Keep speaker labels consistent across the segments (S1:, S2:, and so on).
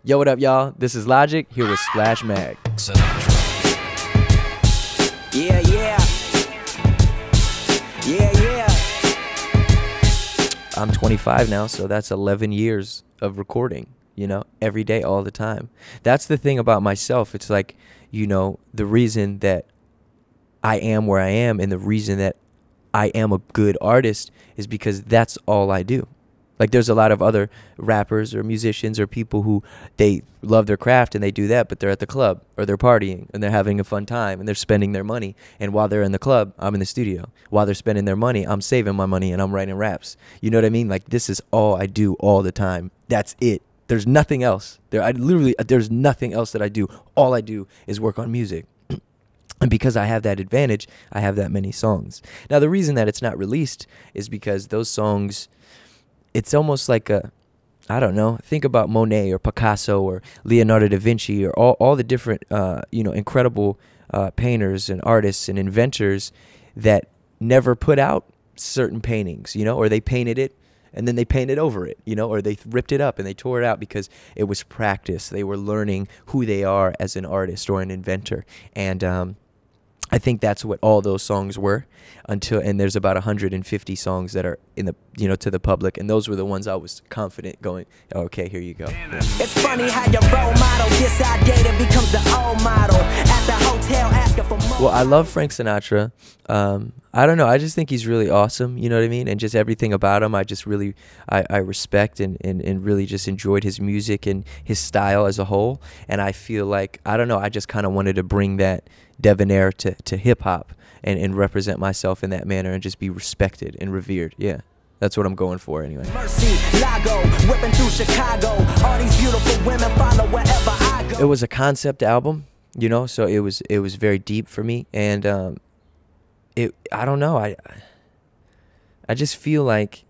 S1: Yo, what up, y'all? This is Logic, here with Splash Mag.
S2: Yeah, yeah. Yeah, yeah.
S1: I'm 25 now, so that's 11 years of recording, you know, every day, all the time. That's the thing about myself. It's like, you know, the reason that I am where I am and the reason that I am a good artist is because that's all I do. Like, there's a lot of other rappers or musicians or people who they love their craft and they do that, but they're at the club or they're partying and they're having a fun time and they're spending their money. And while they're in the club, I'm in the studio. While they're spending their money, I'm saving my money and I'm writing raps. You know what I mean? Like, this is all I do all the time. That's it. There's nothing else. There's nothing else that I do. All I do is work on music. And because I have that advantage, I have that many songs. Now, the reason that it's not released is because those songs, it's almost like I don't know, think about Monet or Picasso or Leonardo da Vinci or all the different, incredible painters and artists and inventors that never put out certain paintings, or they painted it and then they painted over it, or they ripped it up and they tore it out because it was practice. They were learning who they are as an artist or an inventor. And I think that's what all those songs were and there's about 150 songs that are in the, to the public. And those were the ones I was confident going, okay, here you go.
S2: It's funny how your role model gets outdated, becomes the old model at the hotel asking for more.
S1: Well, I love Frank Sinatra. I don't know. I just think he's really awesome. You know what I mean? And just everything about him, I just really, I respect and really just enjoyed his music and his style as a whole. And I feel like, I don't know, I just kind of wanted to bring that debonair to hip hop and represent myself in that manner and just be respected and revered. Yeah. That's what I'm going for anyway.
S2: Mercy, Lago, whipping through Chicago. All these beautiful women follow wherever I go.
S1: It was a concept album, so it was very deep for me. And I don't know, I just feel like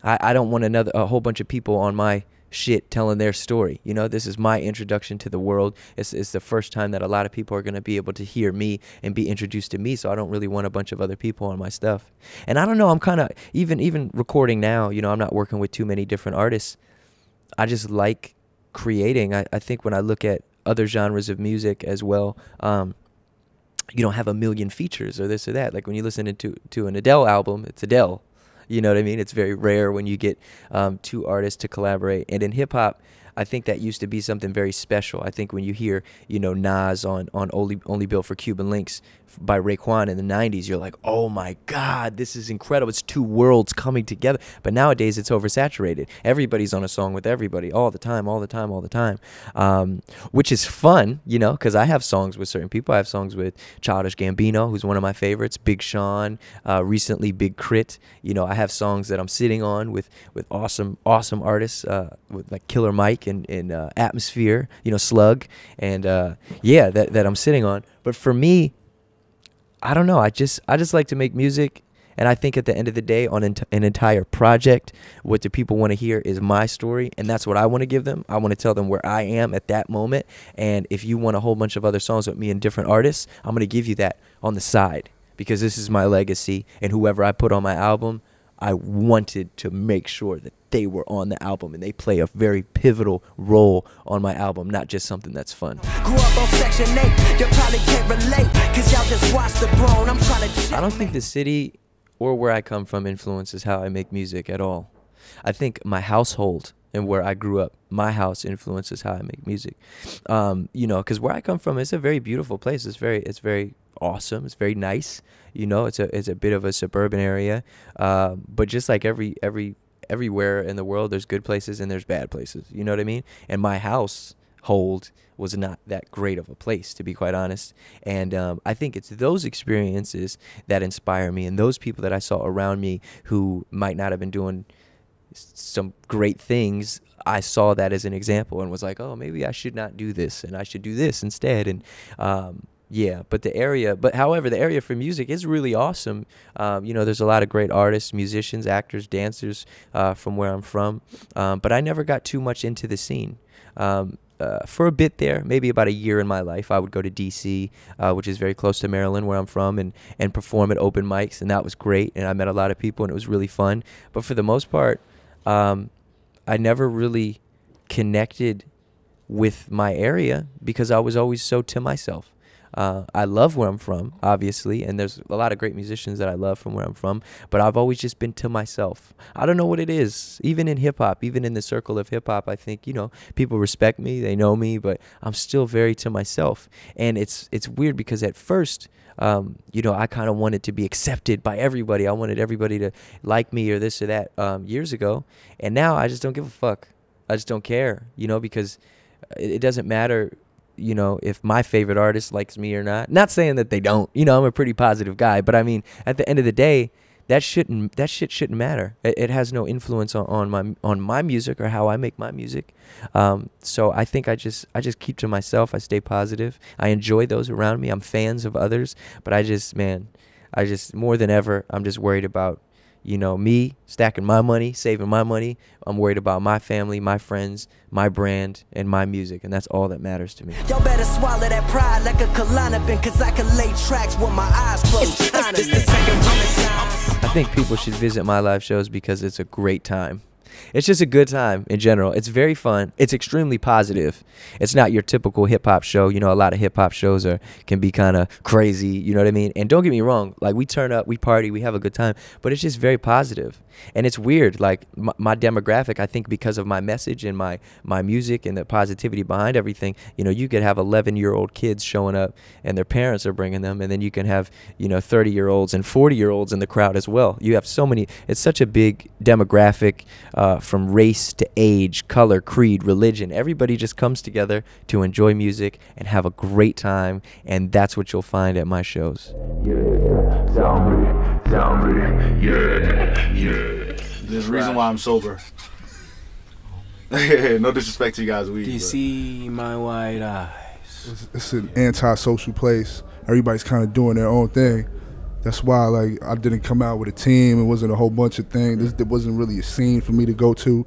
S1: I don't want a whole bunch of people on my shit telling their story. This is my introduction to the world. It's the first time that a lot of people are going to be able to hear me and be introduced to me, so I don't really want a bunch of other people on my stuff. And I don't know, I'm kind of, even recording now, I'm not working with too many different artists. I just like creating. I think when I look at other genres of music as well, you don't have a million features or this or that. Like when you listen to an Adele album, it's Adele. You know what I mean? It's very rare when you get two artists to collaborate. And in hip-hop, I think that used to be something very special. I think when you hear, Nas on Only Built for Cuban Links by Raekwon in the 90s, you're like, oh my God, this is incredible. It's two worlds coming together. But nowadays, it's oversaturated. Everybody's on a song with everybody all the time, which is fun, because I have songs with certain people. I have songs with Childish Gambino, who's one of my favorites, Big Sean, recently Big Crit. I have songs that I'm sitting on with awesome artists, with like Killer Mike and Atmosphere, Slug, and that I'm sitting on. But for me, I don't know. I just like to make music, and I think at the end of the day, on an entire project, what the people want to hear is my story, and that's what I want to give them. I want to tell them where I am at that moment, and if you want a whole bunch of other songs with me and different artists, I'm going to give you that on the side, because this is my legacy, and whoever I put on my album, I wanted to make sure that they were on the album and they play a very pivotal role on my album, not just something that's fun.
S2: Grew up on Section 8, you probably can't relate, 'cause y'all just watched The Throne. I'm trying to
S1: I don't think the city or where I come from influences how I make music at all. I think my household and where I grew up, my house influences how I make music. Because where I come from, it's a very beautiful place. It's very awesome. It's very nice. It's a bit of a suburban area. But just like everywhere in the world, there's good places and there's bad places. You know what I mean? And my household was not that great of a place, to be quite honest. And I think it's those experiences that inspire me, and those people that I saw around me who might not have been doing some great things. I saw that as an example and was like, oh, maybe I should not do this and I should do this instead. And however, the area for music is really awesome. There's a lot of great artists, musicians, actors, dancers from where I'm from. But I never got too much into the scene. For a bit there, maybe about a year in my life, I would go to D.C., which is very close to Maryland, where I'm from, and perform at open mics, and that was great. And I met a lot of people, and it was really fun. But for the most part, I never really connected with my area because I was always so to myself. I love where I'm from, obviously, and there's a lot of great musicians that I love from where I'm from, but I've always just been to myself. I don't know what it is. Even in hip-hop, even in the circle of hip-hop, I think, you know, people respect me, they know me, but I'm still very to myself. And it's weird because at first, you know, I kind of wanted to be accepted by everybody. I wanted everybody to like me or this or that years ago, and now I just don't give a fuck. I just don't care, you know, because it doesn't matter, you know, if my favorite artist likes me or not. Not saying that they don't, you know, I'm a pretty positive guy, but I mean, at the end of the day, that shit shouldn't matter. It has no influence on my music or how I make my music. So I think I just keep to myself. I stay positive. I enjoy those around me. I'm fans of others, but I just more than ever, I'm just worried about, you know, me stacking my money, saving my money. I'm worried about my family, my friends, my brand, and my music, and that's all that matters to me.
S2: Y'all better swallow that pride like a Klonopin, cause I can lay tracks with my eyes closed.
S1: I think people should visit my live shows because it's a great time. It's just a good time in general. It's very fun. It's extremely positive. It's not your typical hip-hop show. You know, a lot of hip-hop shows can be kind of crazy, you know what I mean? And don't get me wrong, like, we turn up, we party, we have a good time, but it's just very positive. And it's weird, like, my demographic, I think because of my message and my music and the positivity behind everything, you know, you could have 11-year-old kids showing up and their parents are bringing them, and then you can have, you know, 30-year-olds and 40-year-olds in the crowd as well. You have so many, it's such a big demographic, from race to age, color, creed, religion. Everybody just comes together to enjoy music and have a great time, and that's what you'll find at my shows.
S3: Tell me, yeah. There's a reason why I'm sober. No disrespect to you guys.
S4: Do you see my white eyes?
S5: It's an anti-social place. Everybody's kind of doing their own thing. That's why, like, I didn't come out with a team. It wasn't a whole bunch of things. There wasn't really a scene for me to go to.